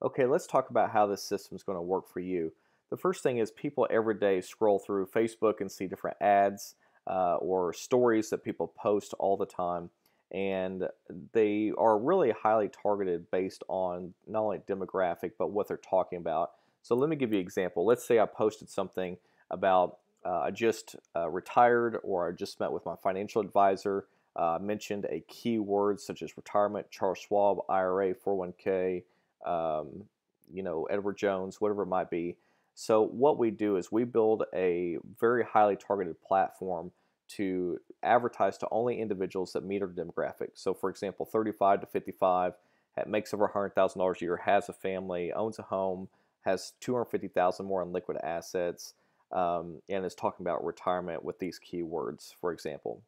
Okay, let's talk about how this system is going to work for you. The first thing is people every day scroll through Facebook and see different ads or stories that people post all the time. And they are really highly targeted based on not only demographic, but what they're talking about. So let me give you an example. Let's say I posted something about I just retired or I just met with my financial advisor, mentioned a keyword such as retirement, Charles Schwab, IRA, 401k, Edward Jones, whatever it might be. So what we do is we build a very highly targeted platform to advertise to only individuals that meet our demographic. So for example, 35 to 55, makes over $100,000 a year, has a family, owns a home, has 250,000 more in liquid assets, and is talking about retirement with these keywords, for example.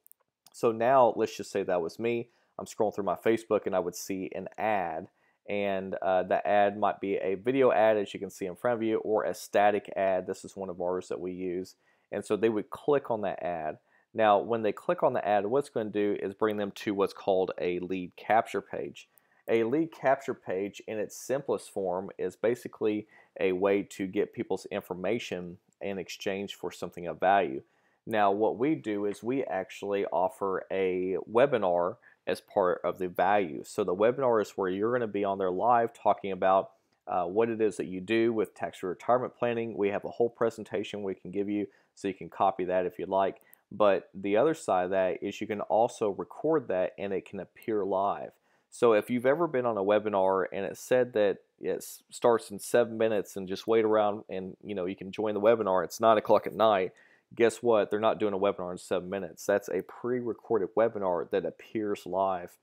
So now let's just say that was me. I'm scrolling through my Facebook and I would see an ad, and that ad might be a video ad, as you can see in front of you, or a static ad. This is one of ours that we use. And so they would click on that ad. Now, when they click on the ad, what's going to do is bring them to what's called a lead capture page. A lead capture page, in its simplest form, is basically a way to get people's information in exchange for something of value. Now, what we do is we actually offer a webinar as part of the value. So the webinar is where you're going to be on there live talking about what it is that you do with tax-free retirement planning. We have a whole presentation we can give you, so you can copy that if you'd like. But the other side of that is you can also record that and it can appear live. So if you've ever been on a webinar and it said that it starts in 7 minutes and just wait around and you can join the webinar, it's 9 o'clock at night. Guess what? They're not doing a webinar in 7 minutes. That's a pre-recorded webinar that appears live.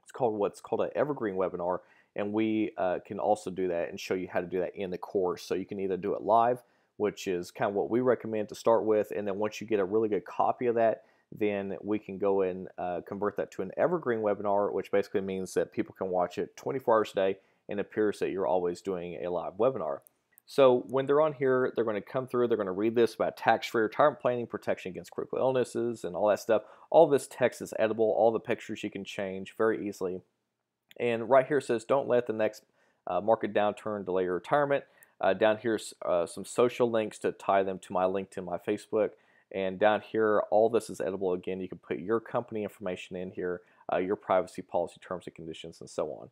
It's called what's called an evergreen webinar, and we can also do that and show you how to do that in the course. So you can either do it live, which is kind of what we recommend to start with, and then once you get a really good copy of that, then we can go and convert that to an evergreen webinar, which basically means that people can watch it 24 hours a day and it appears that you're always doing a live webinar. So when they're on here, they're going to come through, they're going to read this about tax-free retirement planning, protection against critical illnesses, and all that stuff. All this text is editable, all the pictures you can change very easily. And right here it says, don't let the next market downturn delay your retirement. Down here's some social links to tie them to my LinkedIn, my Facebook. And down here, all this is editable. Again, you can put your company information in here, your privacy policy terms and conditions, and so on.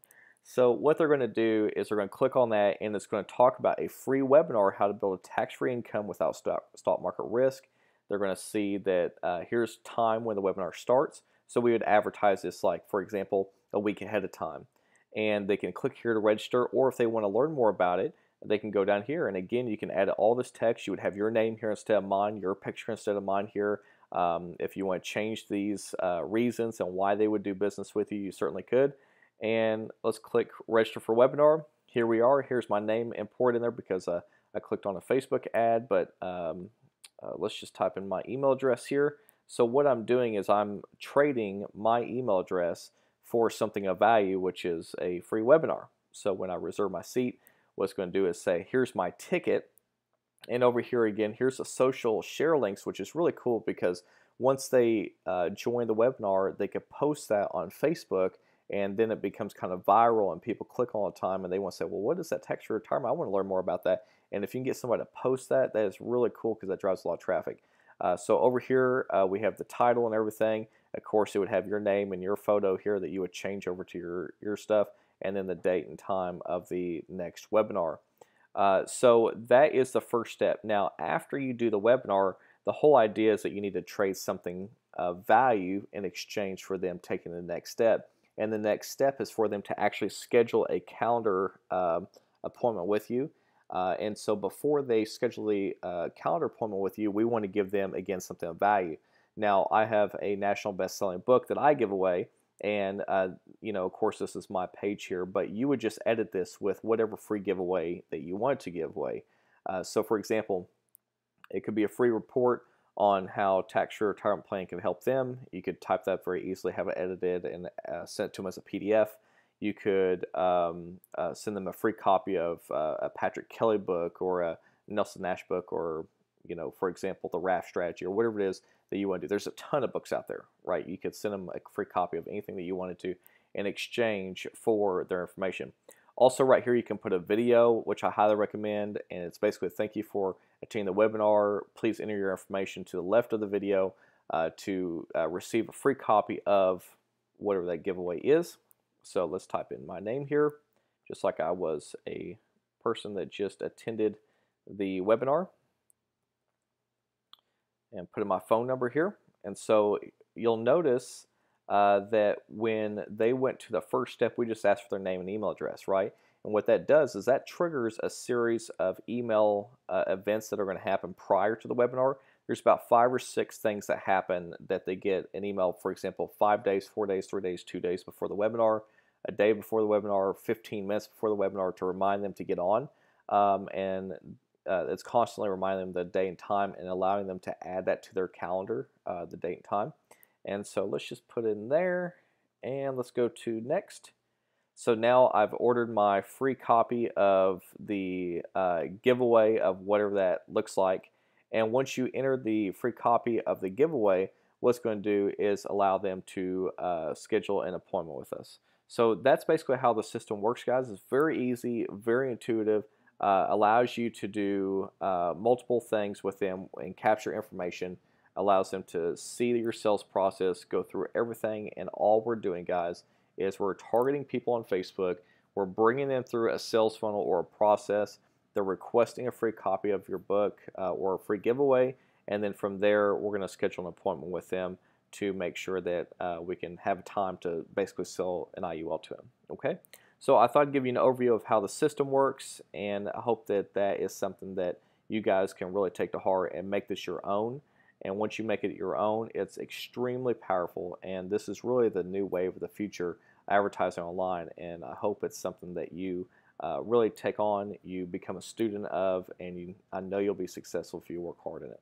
So what they're going to do is they're going to click on that, and it's going to talk about a free webinar, how to build a tax-free income without stock market risk. They're going to see that here's time when the webinar starts. So we would advertise this, like, for example, a week ahead of time. And they can click here to register, or if they want to learn more about it, they can go down here. And again, you can add all this text. You would have your name here instead of mine, your picture instead of mine here. If you want to change these reasons and why they would do business with you, you certainly could. And let's click register for webinar. Here we are. Here's my name imported in there because I clicked on a Facebook ad, but let's just type in my email address here. So what I'm doing is I'm trading my email address for something of value, which is a free webinar. So when I reserve my seat, what it's going to do is say, here's my ticket. And over here again, here's the social share links, which is really cool because once they join the webinar, they could post that on Facebook, and then it becomes kind of viral and people click all the time and they want to say, well, what is that tax-free retirement? I want to learn more about that. And if you can get somebody to post that, that is really cool because that drives a lot of traffic. So over here, we have the title and everything. Of course, it would have your name and your photo here that you would change over to your stuff, and then the date and time of the next webinar. So that is the first step. Now, after you do the webinar, the whole idea is that you need to trade something of value in exchange for them taking the next step. And the next step is for them to actually schedule a calendar appointment with you. And so before they schedule the calendar appointment with you, we want to give them, again, something of value. Now, I have a national best-selling book that I give away, and of course, this is my page here, but you would just edit this with whatever free giveaway that you want to give away. So for example, it could be a free report on how tax-free retirement planning can help them. You could type that very easily, have it edited, and send it to them as a PDF. You could send them a free copy of a Patrick Kelly book or a Nelson Nash book, or for example, the RAF strategy, or whatever it is that you want to do. There's a ton of books out there, right? You could send them a free copy of anything that you wanted to in exchange for their information. Also right here you can put a video, which I highly recommend, and it's basically thank you for attending the webinar. Please enter your information to the left of the video to receive a free copy of whatever that giveaway is. So let's type in my name here, just like I was a person that just attended the webinar, and put in my phone number here. And so you'll notice that when they went to the first step, we just asked for their name and email address, right? And what that does is that triggers a series of email events that are going to happen prior to the webinar. There's about 5 or 6 things that happen that they get an email, for example, 5 days, 4 days, 3 days, 2 days before the webinar, a day before the webinar, 15 minutes before the webinar to remind them to get on. It's constantly reminding them the day and time and allowing them to add that to their calendar, the date and time. And so let's just put it in there, and let's go to next. So now I've ordered my free copy of the giveaway of whatever that looks like. And once you enter the free copy of the giveaway, what it's going to do is allow them to schedule an appointment with us. So that's basically how the system works, guys. It's very easy, very intuitive, allows you to do multiple things with them and capture information, allows them to see your sales process, go through everything, and all we're doing, guys, is we're targeting people on Facebook. We're bringing them through a sales funnel or a process. They're requesting a free copy of your book or a free giveaway, and then from there, we're going to schedule an appointment with them to make sure that we can have time to basically sell an IUL to them. Okay? So I thought I'd give you an overview of how the system works, and I hope that that is something that you guys can really take to heart and make this your own. And once you make it your own, it's extremely powerful, and this is really the new wave of the future, advertising online, and I hope it's something that you really take on, you become a student of, and I know you'll be successful if you work hard in it.